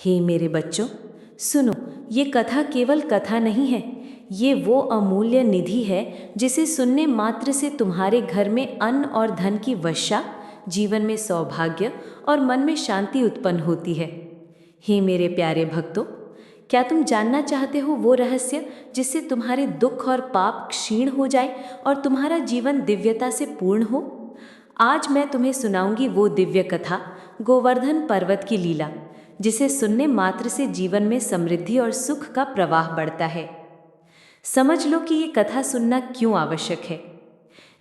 हे मेरे बच्चों, सुनो, ये कथा केवल कथा नहीं है। ये वो अमूल्य निधि है जिसे सुनने मात्र से तुम्हारे घर में अन्न और धन की वर्षा, जीवन में सौभाग्य और मन में शांति उत्पन्न होती है। हे मेरे प्यारे भक्तों, क्या तुम जानना चाहते हो वो रहस्य जिससे तुम्हारे दुख और पाप क्षीण हो जाए और तुम्हारा जीवन दिव्यता से पूर्ण हो? आज मैं तुम्हें सुनाऊंगी वो दिव्य कथा, गोवर्धन पर्वत की लीला, जिसे सुनने मात्र से जीवन में समृद्धि और सुख का प्रवाह बढ़ता है। समझ लो कि ये कथा सुनना क्यों आवश्यक है।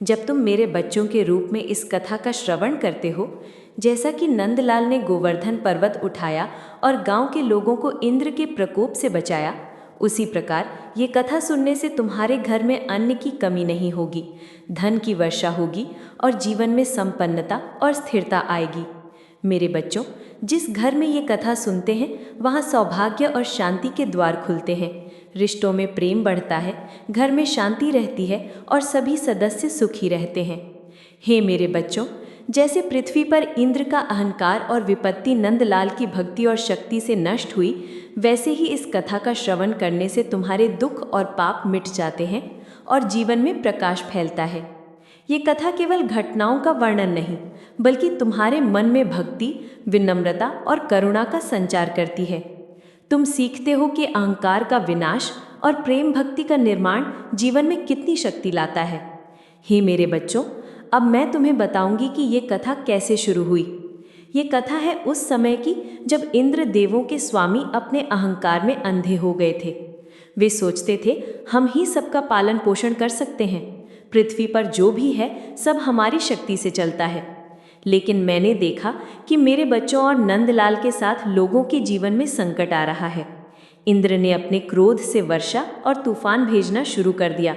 जब तुम मेरे बच्चों के रूप में इस कथा का श्रवण करते हो, जैसा कि नंदलाल ने गोवर्धन पर्वत उठाया और गांव के लोगों को इंद्र के प्रकोप से बचाया, उसी प्रकार ये कथा सुनने से तुम्हारे घर में अन्न की कमी नहीं होगी, धन की वर्षा होगी और जीवन में संपन्नता और स्थिरता आएगी। मेरे बच्चों, जिस घर में ये कथा सुनते हैं वहाँ सौभाग्य और शांति के द्वार खुलते हैं, रिश्तों में प्रेम बढ़ता है, घर में शांति रहती है और सभी सदस्य सुखी रहते हैं। हे मेरे बच्चों, जैसे पृथ्वी पर इंद्र का अहंकार और विपत्ति नंदलाल की भक्ति और शक्ति से नष्ट हुई, वैसे ही इस कथा का श्रवण करने से तुम्हारे दुख और पाप मिट जाते हैं और जीवन में प्रकाश फैलता है। ये कथा केवल घटनाओं का वर्णन नहीं, बल्कि तुम्हारे मन में भक्ति, विनम्रता और करुणा का संचार करती है। तुम सीखते हो कि अहंकार का विनाश और प्रेम भक्ति का निर्माण जीवन में कितनी शक्ति लाता है। हे मेरे बच्चों, अब मैं तुम्हें बताऊंगी कि ये कथा कैसे शुरू हुई। ये कथा है उस समय की जब इंद्र देवों के स्वामी अपने अहंकार में अंधे हो गए थे। वे सोचते थे हम ही सबका पालन पोषण कर सकते हैं, पृथ्वी पर जो भी है सब हमारी शक्ति से चलता है। लेकिन मैंने देखा कि मेरे बच्चों और नंदलाल के साथ लोगों के जीवन में संकट आ रहा है। इंद्र ने अपने क्रोध से वर्षा और तूफान भेजना शुरू कर दिया।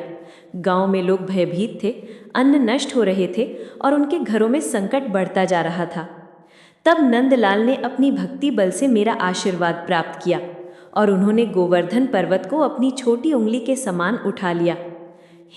गांव में लोग भयभीत थे, अन्न नष्ट हो रहे थे और उनके घरों में संकट बढ़ता जा रहा था। तब नंदलाल ने अपनी भक्ति बल से मेरा आशीर्वाद प्राप्त किया और उन्होंने गोवर्धन पर्वत को अपनी छोटी उंगली के समान उठा लिया।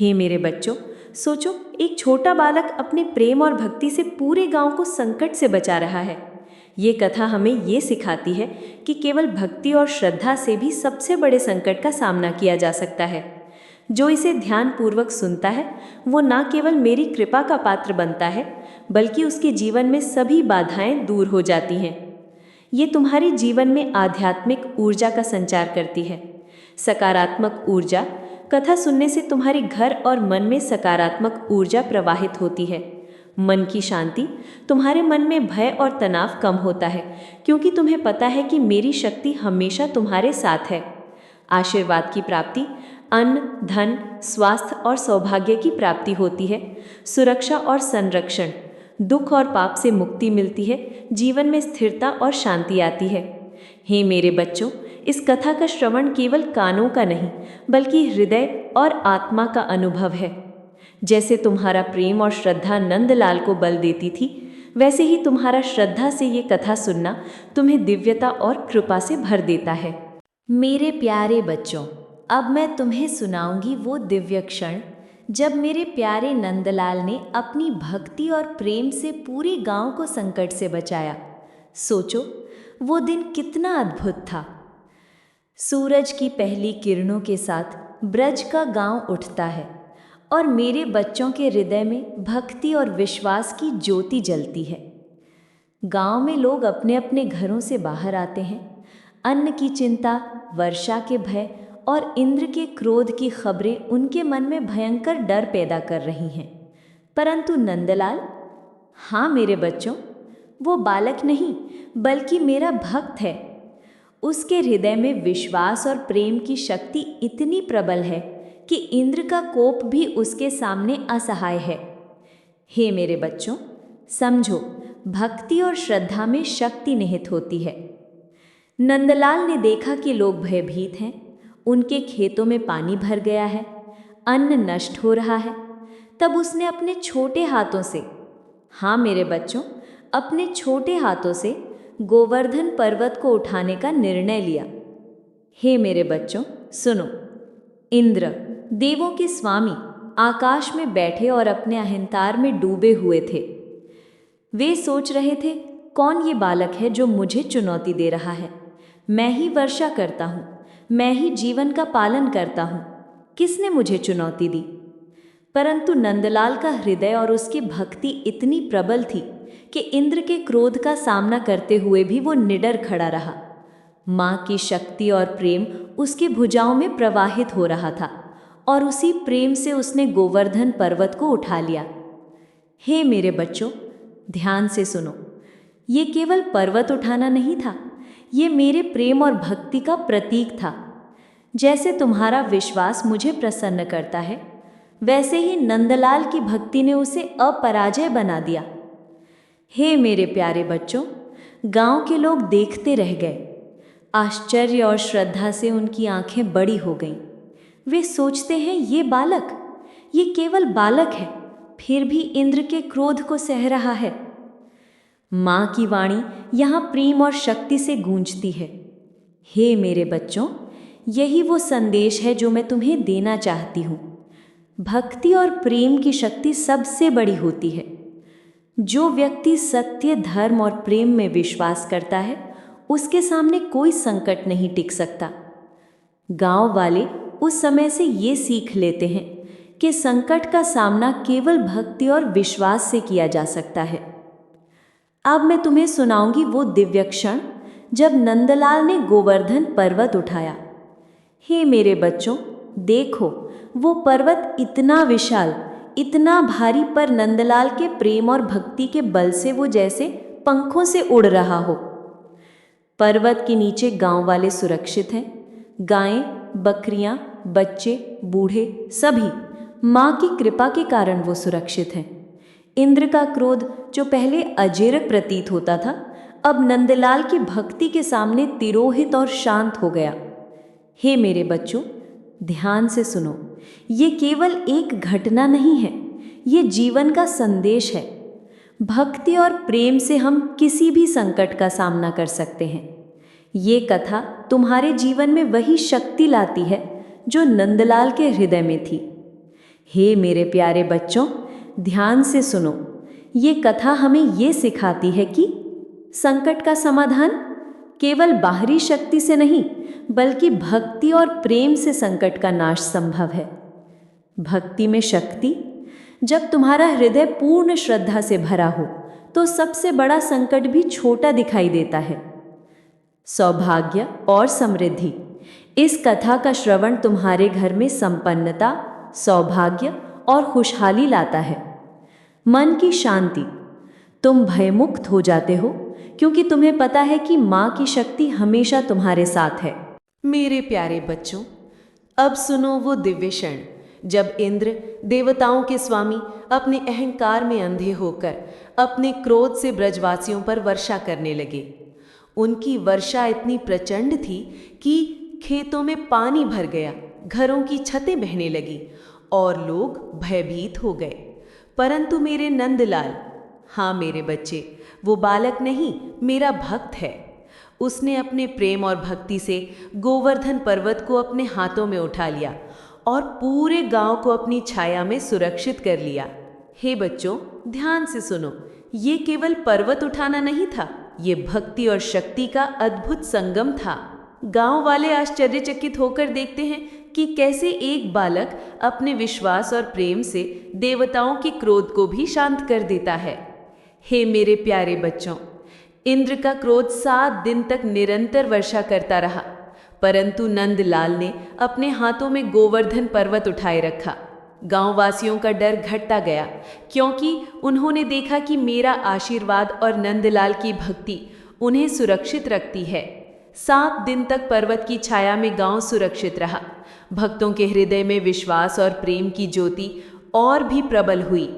हे मेरे बच्चों, सोचो, एक छोटा बालक अपने प्रेम और भक्ति से पूरे गांव को संकट से बचा रहा है। ये कथा हमें ये सिखाती है कि केवल भक्ति और श्रद्धा से भी सबसे बड़े संकट का सामना किया जा सकता है। जो इसे ध्यानपूर्वक सुनता है वो न केवल मेरी कृपा का पात्र बनता है, बल्कि उसके जीवन में सभी बाधाएं दूर हो जाती हैं। ये तुम्हारे जीवन में आध्यात्मिक ऊर्जा का संचार करती है। सकारात्मक ऊर्जा, कथा सुनने से तुम्हारे घर और मन में सकारात्मक ऊर्जा प्रवाहित होती है। मन की शांति, तुम्हारे मन में भय और तनाव कम होता है, क्योंकि तुम्हें पता है कि मेरी शक्ति हमेशा तुम्हारे साथ है। आशीर्वाद की प्राप्ति, अन्न, धन, स्वास्थ्य और सौभाग्य की प्राप्ति होती है। सुरक्षा और संरक्षण, दुख और पाप से मुक्ति मिलती है, जीवन में स्थिरता और शांति आती है। हे मेरे बच्चों, इस कथा का श्रवण केवल कानों का नहीं, बल्कि हृदय और आत्मा का अनुभव है। जैसे तुम्हारा प्रेम और श्रद्धा नंदलाल को बल देती थी, वैसे ही तुम्हारा श्रद्धा से ये कथा सुनना तुम्हें दिव्यता और कृपा से भर देता है। मेरे प्यारे बच्चों, अब मैं तुम्हें सुनाऊंगी वो दिव्य क्षण जब मेरे प्यारे नंदलाल ने अपनी भक्ति और प्रेम से पूरे गांव को संकट से बचाया। सोचो, वो दिन कितना अद्भुत था। सूरज की पहली किरणों के साथ ब्रज का गांव उठता है और मेरे बच्चों के हृदय में भक्ति और विश्वास की ज्योति जलती है। गांव में लोग अपने अपने घरों से बाहर आते हैं। अन्न की चिंता, वर्षा के भय और इंद्र के क्रोध की खबरें उनके मन में भयंकर डर पैदा कर रही हैं। परंतु नंदलाल, हाँ मेरे बच्चों, वो बालक नहीं बल्कि मेरा भक्त है। उसके हृदय में विश्वास और प्रेम की शक्ति इतनी प्रबल है कि इंद्र का कोप भी उसके सामने असहाय है। हे मेरे बच्चों, समझो, भक्ति और श्रद्धा में शक्ति निहित होती है। नंदलाल ने देखा कि लोग भयभीत हैं, उनके खेतों में पानी भर गया है, अन्न नष्ट हो रहा है। तब उसने अपने छोटे हाथों से, हाँ मेरे बच्चों, अपने छोटे हाथों से गोवर्धन पर्वत को उठाने का निर्णय लिया। हे मेरे बच्चों, सुनो, इंद्र, देवों के स्वामी, आकाश में बैठे और अपने अहंकार में डूबे हुए थे। वे सोच रहे थे, कौन ये बालक है जो मुझे चुनौती दे रहा है। मैं ही वर्षा करता हूँ, मैं ही जीवन का पालन करता हूँ। किसने मुझे चुनौती दी? परंतु नंदलाल का हृदय और उसकी भक्ति इतनी प्रबल थी कि इंद्र के क्रोध का सामना करते हुए भी वो निडर खड़ा रहा। माँ की शक्ति और प्रेम उसकी भुजाओं में प्रवाहित हो रहा था और उसी प्रेम से उसने गोवर्धन पर्वत को उठा लिया। हे मेरे बच्चों, ध्यान से सुनो। ये केवल पर्वत उठाना नहीं था, ये मेरे प्रेम और भक्ति का प्रतीक था। जैसे तुम्हारा विश्वास मुझे प्रसन्न करता है, वैसे ही नंदलाल की भक्ति ने उसे अपराजय बना दिया। हे मेरे प्यारे बच्चों, गांव के लोग देखते रह गए। आश्चर्य और श्रद्धा से उनकी आंखें बड़ी हो गईं। वे सोचते हैं, ये केवल बालक है, फिर भी इंद्र के क्रोध को सह रहा है। माँ की वाणी यहाँ प्रेम और शक्ति से गूंजती है। हे मेरे बच्चों, यही वो संदेश है जो मैं तुम्हें देना चाहती हूँ। भक्ति और प्रेम की शक्ति सबसे बड़ी होती है। जो व्यक्ति सत्य, धर्म और प्रेम में विश्वास करता है, उसके सामने कोई संकट नहीं टिक सकता। गांव वाले उस समय से ये सीख लेते हैं कि संकट का सामना केवल भक्ति और विश्वास से किया जा सकता है। अब मैं तुम्हें सुनाऊंगी वो दिव्य क्षण जब नंदलाल ने गोवर्धन पर्वत उठाया। हे मेरे बच्चों, देखो, वो पर्वत इतना विशाल, इतना भारी, पर नंदलाल के प्रेम और भक्ति के बल से वो जैसे पंखों से उड़ रहा हो। पर्वत के नीचे गांव वाले सुरक्षित हैं। गायें, बकरियां, बच्चे, बूढ़े, सभी माँ की कृपा के कारण वो सुरक्षित हैं। इंद्र का क्रोध, जो पहले अजेय प्रतीत होता था, अब नंदलाल की भक्ति के सामने तिरोहित और शांत हो गया। हे मेरे बच्चों, ध्यान से सुनो। ये केवल एक घटना नहीं है, ये जीवन का संदेश है। भक्ति और प्रेम से हम किसी भी संकट का सामना कर सकते हैं। ये कथा तुम्हारे जीवन में वही शक्ति लाती है जो नंदलाल के हृदय में थी। हे मेरे प्यारे बच्चों, ध्यान से सुनो। ये कथा हमें ये सिखाती है कि संकट का समाधान केवल बाहरी शक्ति से नहीं, बल्कि भक्ति और प्रेम से संकट का नाश संभव है। भक्ति में शक्ति। जब तुम्हारा हृदय पूर्ण श्रद्धा से भरा हो, तो सबसे बड़ा संकट भी छोटा दिखाई देता है। सौभाग्य और समृद्धि। इस कथा का श्रवण तुम्हारे घर में संपन्नता, सौभाग्य और खुशहाली लाता है। मन की शांति। तुम भयमुक्त हो जाते हो क्योंकि तुम्हें पता है कि माँ की शक्ति हमेशा तुम्हारे साथ है। मेरे प्यारे बच्चों, अब सुनो वो दिव्य क्षण जब इंद्र, देवताओं के स्वामी, अपने अहंकार में अंधे होकर अपने क्रोध से ब्रजवासियों पर वर्षा करने लगे। उनकी वर्षा इतनी प्रचंड थी कि खेतों में पानी भर गया, घरों की छतें बहने लगी और लोग भयभीत हो गए। परंतु मेरे नंदलाल, हाँ मेरे बच्चे, वो बालक नहीं, मेरा भक्त है। उसने अपने प्रेम और भक्ति से गोवर्धन पर्वत को अपने हाथों में उठा लिया और पूरे गांव को अपनी छाया में सुरक्षित कर लिया। हे बच्चों, ध्यान से सुनो। ये केवल पर्वत उठाना नहीं था, ये भक्ति और शक्ति का अद्भुत संगम था। गांव वाले आश्चर्यचकित होकर देखते हैं कि कैसे एक बालक अपने विश्वास और प्रेम से देवताओं के क्रोध को भी शांत कर देता है। हे मेरे प्यारे बच्चों, इंद्र का क्रोध 7 दिन तक निरंतर वर्षा करता रहा, परंतु नंदलाल ने अपने हाथों में गोवर्धन पर्वत उठाए रखा। गांववासियों का डर घटता गया क्योंकि उन्होंने देखा कि मेरा आशीर्वाद और नंदलाल की भक्ति उन्हें सुरक्षित रखती है। 7 दिन तक पर्वत की छाया में गांव सुरक्षित रहा। भक्तों के हृदय में विश्वास और प्रेम की ज्योति और भी प्रबल हुई।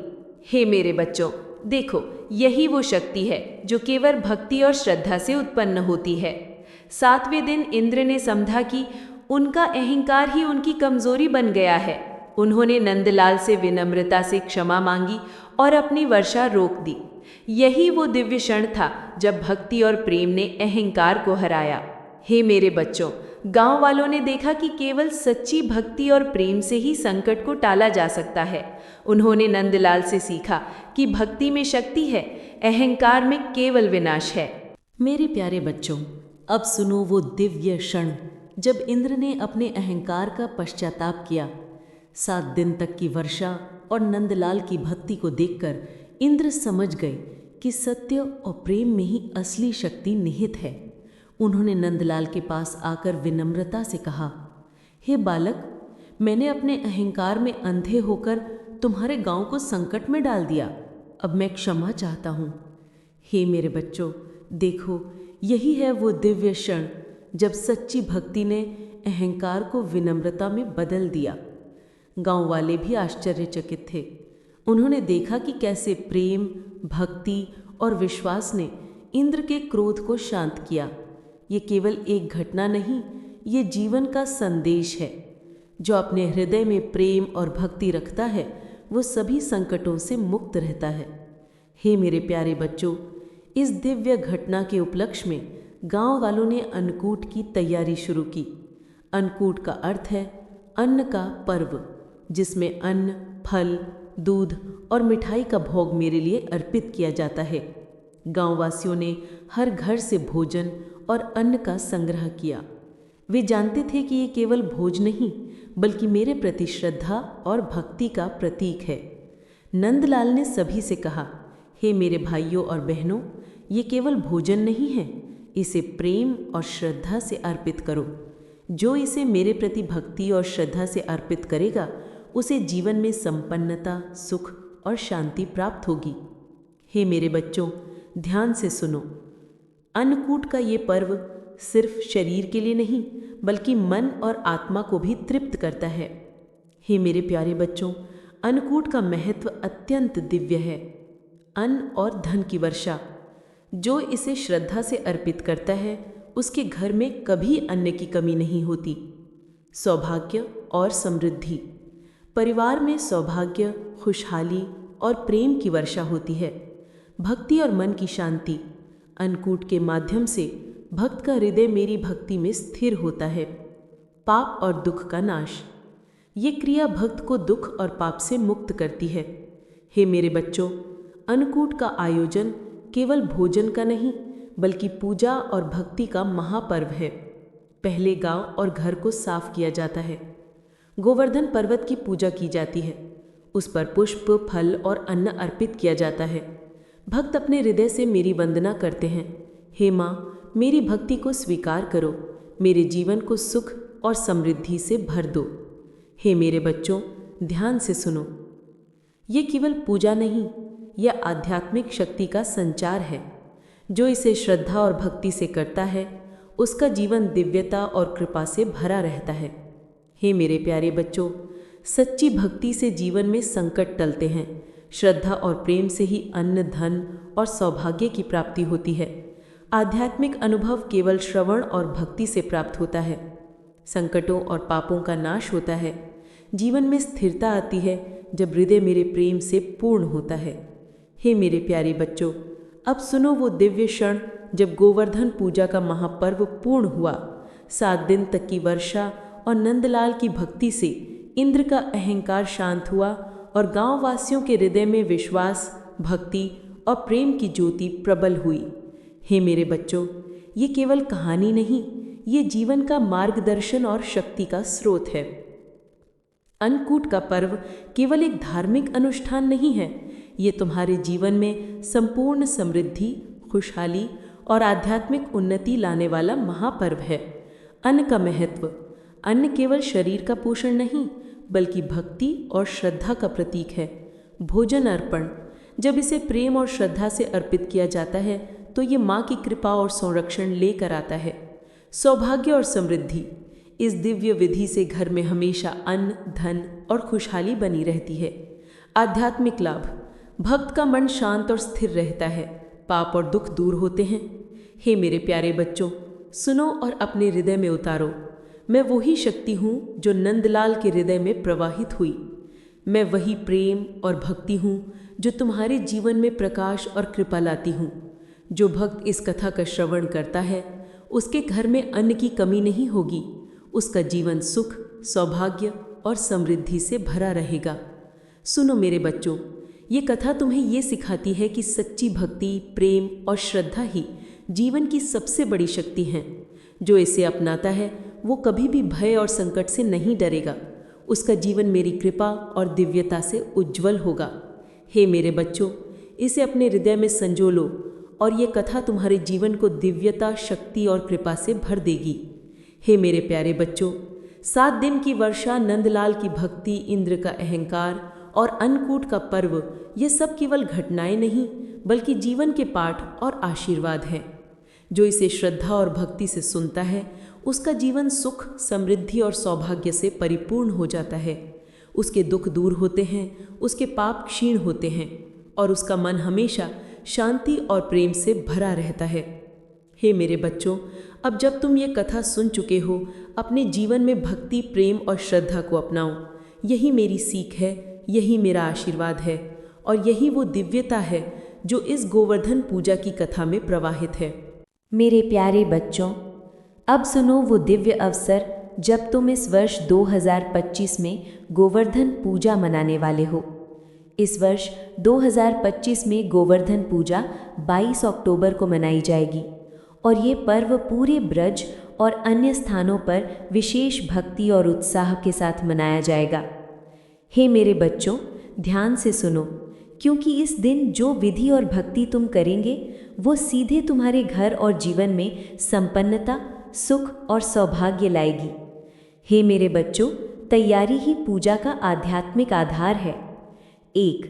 हे मेरे बच्चों, देखो, यही वो शक्ति है जो केवल भक्ति और श्रद्धा से उत्पन्न होती है। 7वें दिन इंद्र ने समझा कि उनका अहंकार ही उनकी कमजोरी बन गया है। उन्होंने नंदलाल से विनम्रता से क्षमा मांगी और अपनी वर्षा रोक दी। यही वो दिव्य क्षण था जब भक्ति और प्रेम ने अहंकार को हराया। हे मेरे बच्चों, गांव वालों ने देखा कि केवल सच्ची भक्ति और प्रेम से ही संकट को टाला जा सकता है। उन्होंने नंदलाल से सीखा कि भक्ति में शक्ति है, अहंकार में केवल विनाश है। मेरे प्यारे बच्चों, अब सुनो वो दिव्य क्षण जब इंद्र ने अपने अहंकार का पश्चाताप किया। 7 दिन तक की वर्षा और नंदलाल की भक्ति को देखकर इंद्र समझ गए कि सत्य और प्रेम में ही असली शक्ति निहित है। उन्होंने नंदलाल के पास आकर विनम्रता से कहा, हे बालक, मैंने अपने अहंकार में अंधे होकर तुम्हारे गांव को संकट में डाल दिया। अब मैं क्षमा चाहता हूँ। हे मेरे बच्चों, देखो, यही है वो दिव्य क्षण जब सच्ची भक्ति ने अहंकार को विनम्रता में बदल दिया। गांव वाले भी आश्चर्यचकित थे। उन्होंने देखा कि कैसे प्रेम, भक्ति और विश्वास ने इंद्र के क्रोध को शांत किया। ये केवल एक घटना नहीं, ये जीवन का संदेश है। जो अपने हृदय में प्रेम और भक्ति रखता है वो सभी संकटों से मुक्त रहता है। हे मेरे प्यारे बच्चों, इस दिव्य घटना के उपलक्ष्य में गांव वालों ने अन्नकूट की तैयारी शुरू की। अन्नकूट का अर्थ है अन्न का पर्व, जिसमें अन्न, फल, दूध और मिठाई का भोग मेरे लिए अर्पित किया जाता है। गांववासियों ने हर घर से भोजन और अन्न का संग्रह किया। वे जानते थे कि ये केवल भोज नहीं बल्कि मेरे प्रति श्रद्धा और भक्ति का प्रतीक है। नंदलाल ने सभी से कहा, हे मेरे भाइयों और बहनों, ये केवल भोजन नहीं है, इसे प्रेम और श्रद्धा से अर्पित करो। जो इसे मेरे प्रति भक्ति और श्रद्धा से अर्पित करेगा उसे जीवन में संपन्नता, सुख और शांति प्राप्त होगी। हे मेरे बच्चों, ध्यान से सुनो। अन्नकूट का ये पर्व सिर्फ शरीर के लिए नहीं बल्कि मन और आत्मा को भी तृप्त करता है। हे मेरे प्यारे बच्चों, अन्नकूट का महत्व अत्यंत दिव्य है। अन्न और धन की वर्षा। जो इसे श्रद्धा से अर्पित करता है उसके घर में कभी अन्न की कमी नहीं होती। सौभाग्य और समृद्धि। परिवार में सौभाग्य, खुशहाली और प्रेम की वर्षा होती है। भक्ति और मन की शांति। अन्नकूट के माध्यम से भक्त का हृदय मेरी भक्ति में स्थिर होता है। पाप और दुख का नाश। ये क्रिया भक्त को दुख और पाप से मुक्त करती है। हे मेरे बच्चों, अन्नकूट का आयोजन केवल भोजन का नहीं बल्कि पूजा और भक्ति का महापर्व है। पहले गांव और घर को साफ किया जाता है। गोवर्धन पर्वत की पूजा की जाती है। उस पर पुष्प, फल और अन्न अर्पित किया जाता है। भक्त अपने हृदय से मेरी वंदना करते हैं। हे माँ, मेरी भक्ति को स्वीकार करो, मेरे जीवन को सुख और समृद्धि से भर दो। हे मेरे बच्चों, ध्यान से सुनो। ये केवल पूजा नहीं, यह आध्यात्मिक शक्ति का संचार है। जो इसे श्रद्धा और भक्ति से करता है उसका जीवन दिव्यता और कृपा से भरा रहता है। हे मेरे प्यारे बच्चों, सच्ची भक्ति से जीवन में संकट टलते हैं। श्रद्धा और प्रेम से ही अन्न, धन और सौभाग्य की प्राप्ति होती है। आध्यात्मिक अनुभव केवल श्रवण और भक्ति से प्राप्त होता है। संकटों और पापों का नाश होता है। जीवन में स्थिरता आती है जब हृदय मेरे प्रेम से पूर्ण होता है। हे मेरे प्यारे बच्चों, अब सुनो वो दिव्य क्षण जब गोवर्धन पूजा का महापर्व पूर्ण हुआ। 7 दिन तक की वर्षा और नंदलाल की भक्ति से इंद्र का अहंकार शांत हुआ और गांव वासियों के हृदय में विश्वास, भक्ति और प्रेम की ज्योति प्रबल हुई। हे मेरे बच्चों, ये केवल कहानी नहीं, ये जीवन का मार्गदर्शन और शक्ति का स्रोत है। अन्नकूट का पर्व केवल एक धार्मिक अनुष्ठान नहीं है, ये तुम्हारे जीवन में संपूर्ण समृद्धि, खुशहाली और आध्यात्मिक उन्नति लाने वाला महापर्व है। अन्न का महत्व। अन्न केवल शरीर का पोषण नहीं बल्कि भक्ति और श्रद्धा का प्रतीक है। भोजन अर्पण। जब इसे प्रेम और श्रद्धा से अर्पित किया जाता है तो ये माँ की कृपा और संरक्षण लेकर आता है। सौभाग्य और समृद्धि। इस दिव्य विधि से घर में हमेशा अन्न, धन और खुशहाली बनी रहती है। आध्यात्मिक लाभ। भक्त का मन शांत और स्थिर रहता है। पाप और दुख दूर होते हैं। हे मेरे प्यारे बच्चों, सुनो और अपने हृदय में उतारो। मैं वही शक्ति हूँ जो नंदलाल के हृदय में प्रवाहित हुई। मैं वही प्रेम और भक्ति हूँ जो तुम्हारे जीवन में प्रकाश और कृपा लाती हूँ। जो भक्त इस कथा का श्रवण करता है उसके घर में अन्न की कमी नहीं होगी। उसका जीवन सुख, सौभाग्य और समृद्धि से भरा रहेगा। सुनो मेरे बच्चों, ये कथा तुम्हें ये सिखाती है कि सच्ची भक्ति, प्रेम और श्रद्धा ही जीवन की सबसे बड़ी शक्ति हैं। जो इसे अपनाता है वो कभी भी भय और संकट से नहीं डरेगा। उसका जीवन मेरी कृपा और दिव्यता से उज्जवल होगा। हे मेरे बच्चों, इसे अपने हृदय में संजो लो और ये कथा तुम्हारे जीवन को दिव्यता, शक्ति और कृपा से भर देगी। हे मेरे प्यारे बच्चों, 7 दिन की वर्षा, नंदलाल की भक्ति, इंद्र का अहंकार और अन्नकूट का पर्व, ये सब केवल घटनाएं नहीं बल्कि जीवन के पाठ और आशीर्वाद हैं। जो इसे श्रद्धा और भक्ति से सुनता है उसका जीवन सुख, समृद्धि और सौभाग्य से परिपूर्ण हो जाता है। उसके दुख दूर होते हैं, उसके पाप क्षीण होते हैं और उसका मन हमेशा शांति और प्रेम से भरा रहता है। हे मेरे बच्चों, अब जब तुम ये कथा सुन चुके हो, अपने जीवन में भक्ति, प्रेम और श्रद्धा को अपनाओ। यही मेरी सीख है, यही मेरा आशीर्वाद है और यही वो दिव्यता है जो इस गोवर्धन पूजा की कथा में प्रवाहित है। मेरे प्यारे बच्चों, अब सुनो वो दिव्य अवसर जब तुम इस वर्ष 2025 में गोवर्धन पूजा मनाने वाले हो। इस वर्ष 2025 में गोवर्धन पूजा 22 अक्टूबर को मनाई जाएगी और ये पर्व पूरे ब्रज और अन्य स्थानों पर विशेष भक्ति और उत्साह के साथ मनाया जाएगा। हे मेरे बच्चों, ध्यान से सुनो, क्योंकि इस दिन जो विधि और भक्ति तुम करेंगे वो सीधे तुम्हारे घर और जीवन में संपन्नता, सुख और सौभाग्य लाएगी। हे मेरे बच्चों, तैयारी ही पूजा का आध्यात्मिक आधार है। 1.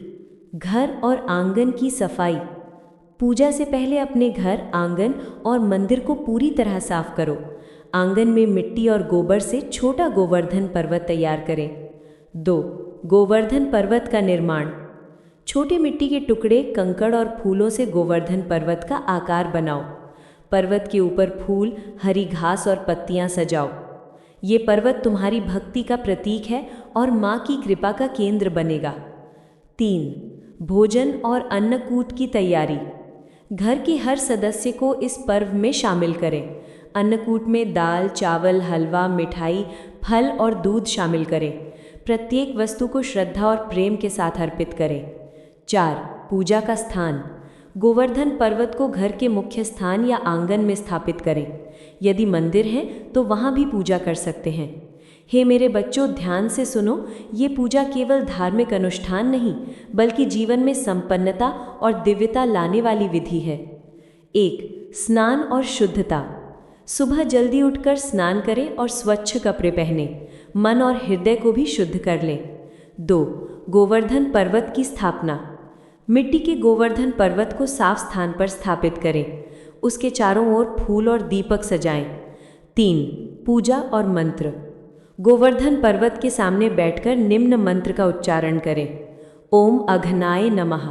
घर और आंगन की सफाई। पूजा से पहले अपने घर, आंगन और मंदिर को पूरी तरह साफ करो। आंगन में मिट्टी और गोबर से छोटा गोवर्धन पर्वत तैयार करें। 2. गोवर्धन पर्वत का निर्माण। छोटे मिट्टी के टुकड़े, कंकड़ और फूलों से गोवर्धन पर्वत का आकार बनाओ। पर्वत के ऊपर फूल, हरी घास और पत्तियां सजाओ। ये पर्वत तुम्हारी भक्ति का प्रतीक है और माँ की कृपा का केंद्र बनेगा। 3. भोजन और अन्नकूट की तैयारी। घर के हर सदस्य को इस पर्व में शामिल करें। अन्नकूट में दाल, चावल, हलवा, मिठाई, फल और दूध शामिल करें। प्रत्येक वस्तु को श्रद्धा और प्रेम के साथ अर्पित करें। 4. पूजा का स्थान। गोवर्धन पर्वत को घर के मुख्य स्थान या आंगन में स्थापित करें। यदि मंदिर है तो वहाँ भी पूजा कर सकते हैं। हे मेरे बच्चों, ध्यान से सुनो, ये पूजा केवल धार्मिक अनुष्ठान नहीं बल्कि जीवन में संपन्नता और दिव्यता लाने वाली विधि है। 1. स्नान और शुद्धता। सुबह जल्दी उठकर स्नान करें और स्वच्छ कपड़े पहने। मन और हृदय को भी शुद्ध कर लें। 2. गोवर्धन पर्वत की स्थापना। मिट्टी के गोवर्धन पर्वत को साफ स्थान पर स्थापित करें। उसके चारों ओर फूल और दीपक सजाएं। 3. पूजा और मंत्र। गोवर्धन पर्वत के सामने बैठकर निम्न मंत्र का उच्चारण करें। ओम अघनाय नमः।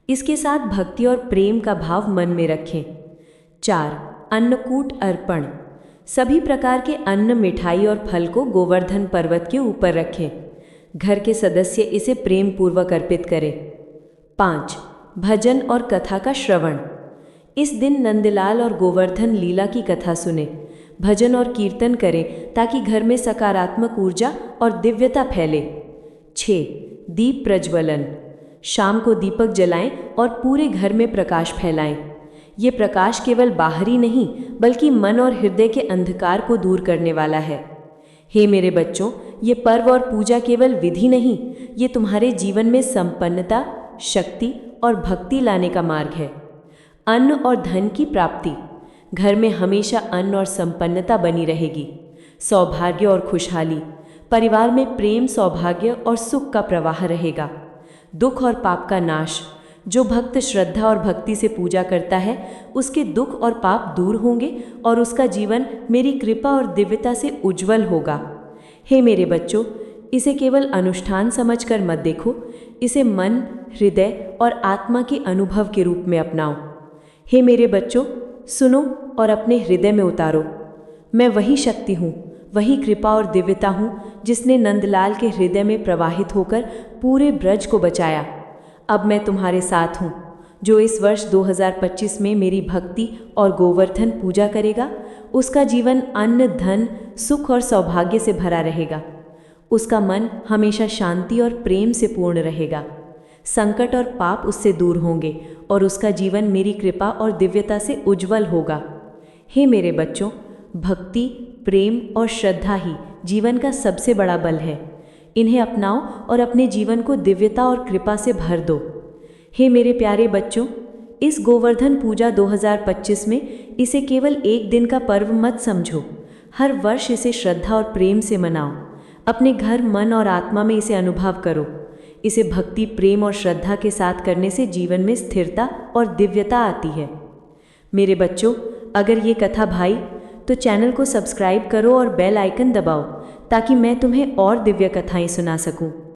इसके साथ भक्ति और प्रेम का भाव मन में रखें। 4. अन्नकूट अर्पण। सभी प्रकार के अन्न, मिठाई और फल को गोवर्धन पर्वत के ऊपर रखें। घर के सदस्य इसे प्रेम पूर्वक अर्पित करें। 5. भजन और कथा का श्रवण। इस दिन नंदलाल और गोवर्धन लीला की कथा सुने। भजन और कीर्तन करें ताकि घर में सकारात्मक ऊर्जा और दिव्यता फैले। 6. दीप प्रज्वलन। शाम को दीपक जलाएं और पूरे घर में प्रकाश फैलाएं। ये प्रकाश केवल बाहरी नहीं बल्कि मन और हृदय के अंधकार को दूर करने वाला है। हे मेरे बच्चों, ये पर्व और पूजा केवल विधि नहीं, ये तुम्हारे जीवन में संपन्नता, शक्ति और भक्ति लाने का मार्ग है। अन्न और धन की प्राप्ति। घर में हमेशा अन्न और संपन्नता बनी रहेगी। सौभाग्य और खुशहाली। परिवार में प्रेम, सौभाग्य और सुख का प्रवाह रहेगा। दुख और पाप का नाश। जो भक्त श्रद्धा और भक्ति से पूजा करता है उसके दुख और पाप दूर होंगे और उसका जीवन मेरी कृपा और दिव्यता से उज्जवल होगा। हे मेरे बच्चों, इसे केवल अनुष्ठान समझकर मत देखो, इसे मन, हृदय और आत्मा के अनुभव के रूप में अपनाओ। हे मेरे बच्चों, सुनो और अपने हृदय में उतारो, मैं वही शक्ति हूँ, वही कृपा और दिव्यता हूँ जिसने नंदलाल के हृदय में प्रवाहित होकर पूरे ब्रज को बचाया। अब मैं तुम्हारे साथ हूँ। जो इस वर्ष 2025 में मेरी भक्ति और गोवर्धन पूजा करेगा उसका जीवन अन्न, धन, सुख और सौभाग्य से भरा रहेगा। उसका मन हमेशा शांति और प्रेम से पूर्ण रहेगा। संकट और पाप उससे दूर होंगे और उसका जीवन मेरी कृपा और दिव्यता से उज्जवल होगा। हे मेरे बच्चों, भक्ति, प्रेम और श्रद्धा ही जीवन का सबसे बड़ा बल है। इन्हें अपनाओ और अपने जीवन को दिव्यता और कृपा से भर दो। हे मेरे प्यारे बच्चों, इस गोवर्धन पूजा 2025 में इसे केवल एक दिन का पर्व मत समझो। हर वर्ष इसे श्रद्धा और प्रेम से मनाओ। अपने घर, मन और आत्मा में इसे अनुभव करो। इसे भक्ति, प्रेम और श्रद्धा के साथ करने से जीवन में स्थिरता और दिव्यता आती है। मेरे बच्चों, अगर ये कथा भाई तो चैनल को सब्सक्राइब करो और बेल आइकन दबाओ ताकि मैं तुम्हें और दिव्य कथाएं सुना सकूं।